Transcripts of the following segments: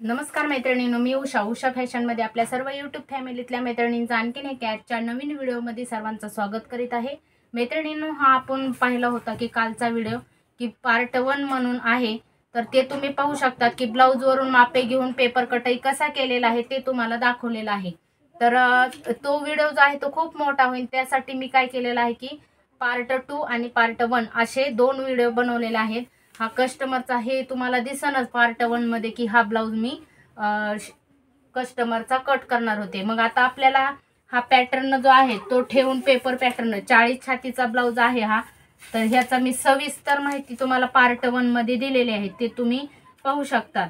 नमस्कार मैत्रिणींनो, मी उषा फॅशनमध्ये आपल्या सर्व यूट्यूब फॅमिलीतल्या मैत्रिणींचं आणखीन एक आजच्या नवीन व्हिडिओमध्ये सर्वांचं स्वागत करीत आहे। मैत्रिणींनो, हा आपण पाहिला होता की कालचा व्हिडिओ की पार्ट 1 म्हणून आहे, तर ते तुम्ही पाहू शकता की ब्लाऊजवरून मापे घेऊन पेपर कटाई कसा केलेला आहे ते तुम्हाला दाखवलेला आहे। तर तो व्हिडिओ जो आहे तो खूप मोठा होईल, त्यासाठी मी काय केलेलं आहे की पार्ट 2 आणि पार्ट 1 असे 2 व्हिडिओ बनवलेले आहेत। हा कस्टमरचा हे तुम्हाला दिसनच पार्ट 1 मध्ये की हा ब्लाऊज मी कस्टमरचा कट करणार होते। मग आता आपल्याला हा पॅटर्न जो आहे तो ठेवून पेपर पॅटर्न 40 छातीचा ब्लाऊज आहे हा। तर ह्याचा मी सविस्तर माहिती तुम्हाला पार्ट 1 मध्ये दिलेली आहे, ते तुम्ही पाहू शकता।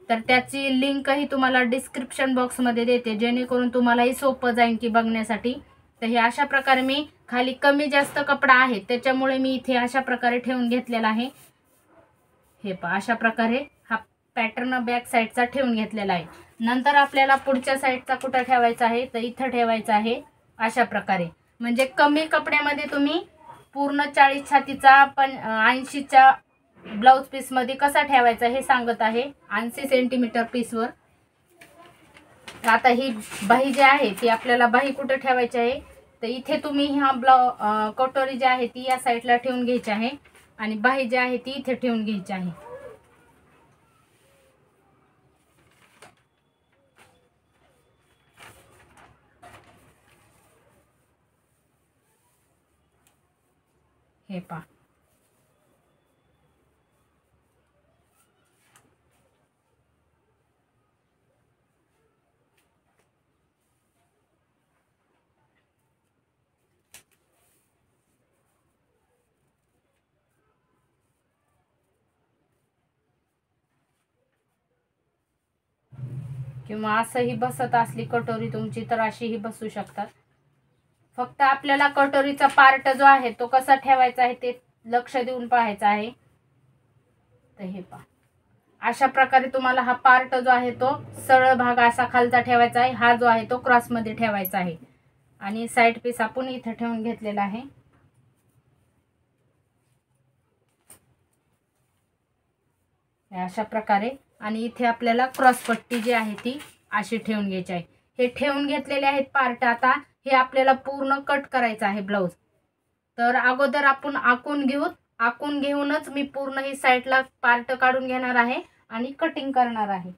तर त्याची लिंक ही तुम्हाला डिस्क्रिप्शन बॉक्स मध्ये देते, जेणेकरून तुम्हालाही सोपं जाईल की बघण्यासाठी। तर हे अशा प्रकारे मी खाली कमी जास्त कपडा आहे त्याच्यामुळे मी इथे अशा प्रकारे ठेवून घेतलेला आहे। हे पहा, अशा प्रकारे हा पॅटर्न बॅक साइडचा ठेवून घेतलेला आहे। नंतर आपल्याला पुढच्या साइडचा कुठे ठेवायचा आहे तर इथं ठेवायचा आहे अशा प्रकारे। म्हणजे कमी कपड्यामध्ये तुम्ही पूर्ण 40 छातीचा पण 80च्या ब्लाउज पीस मध्ये कसा ठेवायचा हे सांगत आहे, 80 सेंटीमीटर पीसवर। आता ही बाही जी आहे ती आपल्याला बाही कुठे ठेवायची आहे तर इथे तुम्ही हा कटोरी जी आहे ती या साइडला ठेवून घ्यायची आहे आणि बाही जी आहे ती इथे ठेवून घ्यायची आहे। हे पहा, किंवा असंही बसत असली कटोरी तुमची तर अशीही बसू शकतात। फक्त आपल्याला कटोरीचा पार्ट जो आहे तो कसा ठेवायचा आहे ते लक्ष देऊन पाहायचा आहे। तर हे पहा, अशा प्रकारे तुम्हाला हा पार्ट जो आहे तो सरळ भाग असा खालचा ठेवायचा आहे, हा जो आहे तो क्रॉस मध्ये ठेवायचा आहे आणि साइड पीस आपण इथे ठेवून घेतलेला आहे अशा प्रकारे। आणि इथे आपल्याला क्रॉस पट्टी जी आहे ती अशी ठेवून घ्यायची आहे। हे ठेवून घेतलेले आहेत पार्ट। आता हे आपल्याला पूर्ण कट करायचं आहे ब्लाऊज। तर अगोदर आपण आखून घेऊनच मी पूर्ण ही साइडला पार्ट काढून घेणार आहे आणि कटिंग करणार आहे।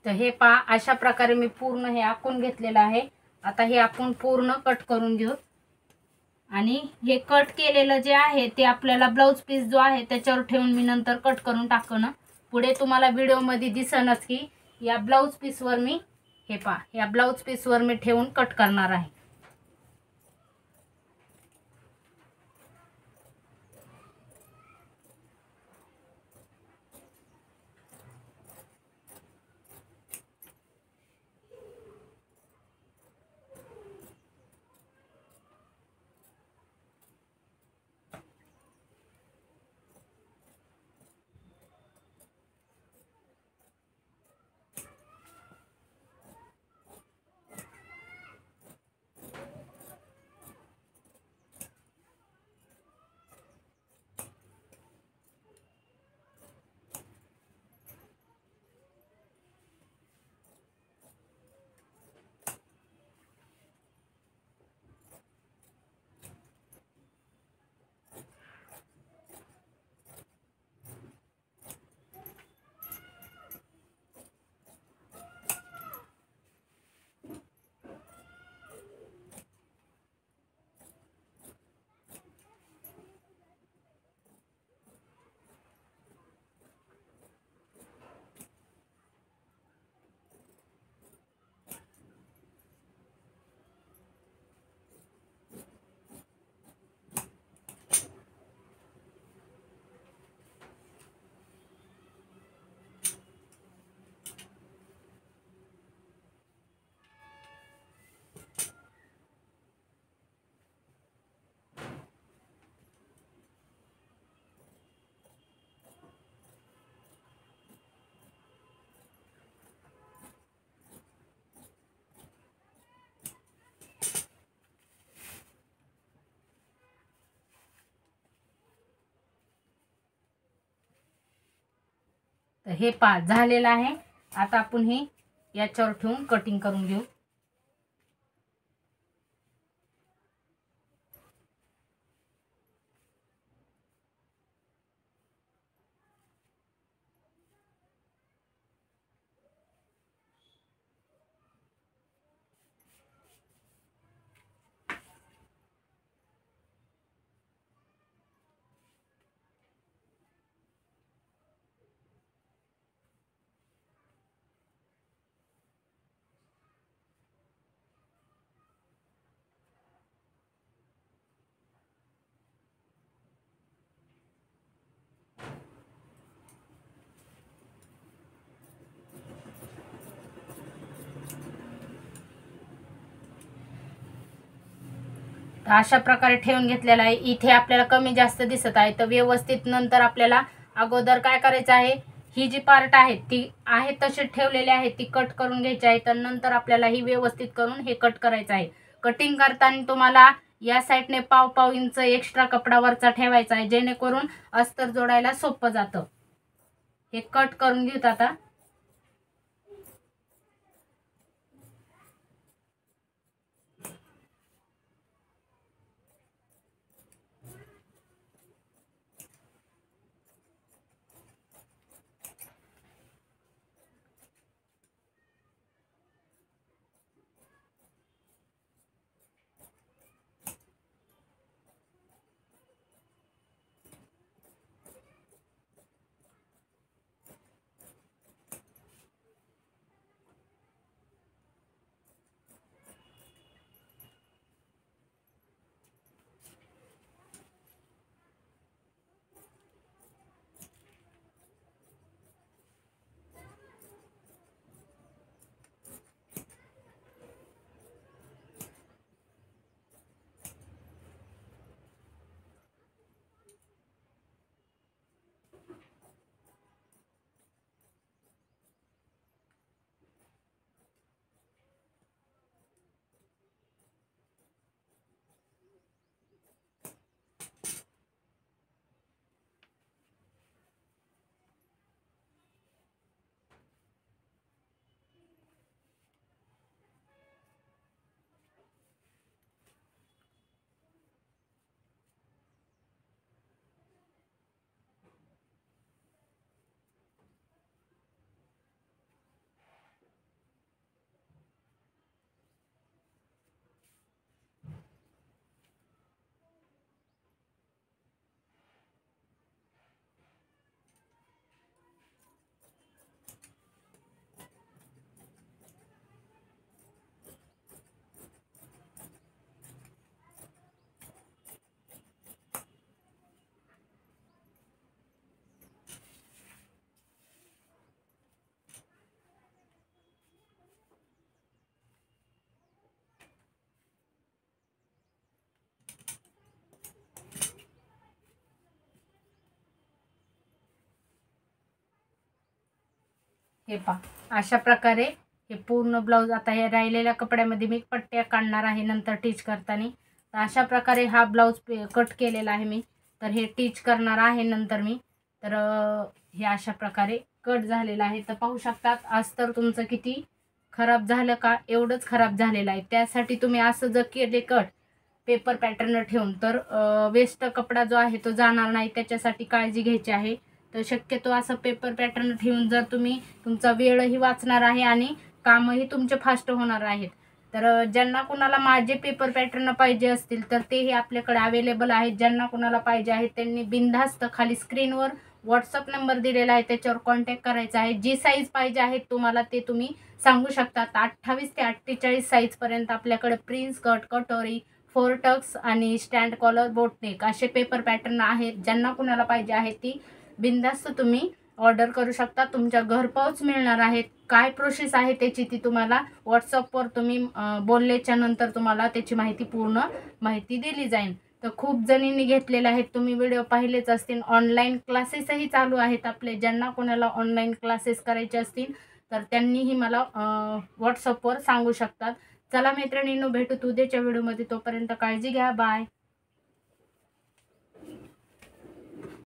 तर हे पहा, अशा प्रकारे मी पूर्ण हे आखून घेतलेलं आहे। आता हे आपण पूर्ण कट करून घेऊ आणि हे कट केलेलं जे आहे ते आपल्याला ब्लाउज पीस जो आहे त्याच्यावर ठेवून मी नंतर कट करून टाकणं पुढे तुम्हाला व्हिडिओमध्ये दिसनच की या ब्लाऊज पीसवर मी हे पहा, या ब्लाऊज पीसवर मी ठेवून कट करणार आहे. तर हे पहा झालेलं आहे. आता आपण हे याच्यावर ठेवून कटिंग करून घेऊ. तर अशा प्रकारे ठेवून घेतलेला आहे. इथे आपल्याला कमी जास्त दिसत आहे, तर व्यवस्थित नंतर आपल्याला अगोदर काय करायचं आहे, ही जी पार्ट आहे ती आहे तशी ठेवलेली आहे ती कट करून घ्यायची आहे. तर नंतर आपल्याला ही व्यवस्थित करून हे कट करायचं आहे. कटिंग करताना तुम्हाला या साईडने पाव पाव इंच एक्स्ट्रा कपडावरचा ठेवायचा आहे, जेणेकरून अस्तर जोडायला सोपं जातं. हे कट करून घेऊत आता. हे पहा, अशा प्रकारे हे पूर्ण ब्लाऊज. आता हे राहिलेल्या कपड्यामध्ये मी पट्ट्या काढणार आहे नंतर टीच करताना. तर अशा प्रकारे हा ब्लाऊज कट केलेला आहे मी. तर हे टीच करणार आहे नंतर मी. तर हे अशा प्रकारे कट झालेलं आहे. तर पाहू शकतात अस्तर तुमचं किती खराब झालं का, एवढंच खराब झालेलं आहे. त्यासाठी तुम्ही असं जर केले कट पेपर पॅटर्न ठेवून तर वेस्ट कपडा जो आहे तो जाणार नाही, त्याच्यासाठी काळजी घ्यायची आहे. तर शक्यतो असं पेपर पॅटर्न ठेवून जर तुम्ही, तुमचा वेळही वाचणार आहे आणि कामही तुमचे फास्ट होणार आहेत. तर ज्यांना कुणाला माझे पेपर पॅटर्न पाहिजे असतील तर तेही आपल्याकडे अवेलेबल आहेत. ज्यांना कुणाला पाहिजे आहेत त्यांनी बिनधास्त खाली स्क्रीनवर व्हॉट्सअप नंबर दिलेला आहे, त्याच्यावर कॉन्टॅक्ट करायचा आहे. जी साईज पाहिजे आहे तुम्हाला ते तुम्ही सांगू शकता. 28 ते 48 साईजपर्यंत आपल्याकडे प्रिन्स कट, कटोरी, फोर टक्स आणि स्टँड कॉलर, बोटनेक असे पेपर पॅटर्न आहेत. ज्यांना कुणाला पाहिजे आहे ती बिनधास्त तुम्ही ऑर्डर करू शकता. तुमच्या घरपोच मिळणार आहेत. काय प्रोसेस आहे त्याची ती तुम्हाला व्हॉट्सअपवर तुम्ही बोलल्याच्या नंतर तुम्हाला त्याची पूर्ण माहिती दिली जाईल. तर खूप जणींनी घेतलेले आहेत, तुम्ही व्हिडिओ पाहिलेच असतील. ऑनलाईन क्लासेसही चालू आहेत आपले. ज्यांना कोणाला ऑनलाईन क्लासेस करायचे असतील तर त्यांनीही मला व्हॉट्सअपवर सांगू शकतात. चला मैत्रिणींनो, भेटू उद्याच्या व्हिडिओमध्ये. तोपर्यंत काळजी घ्या. बाय.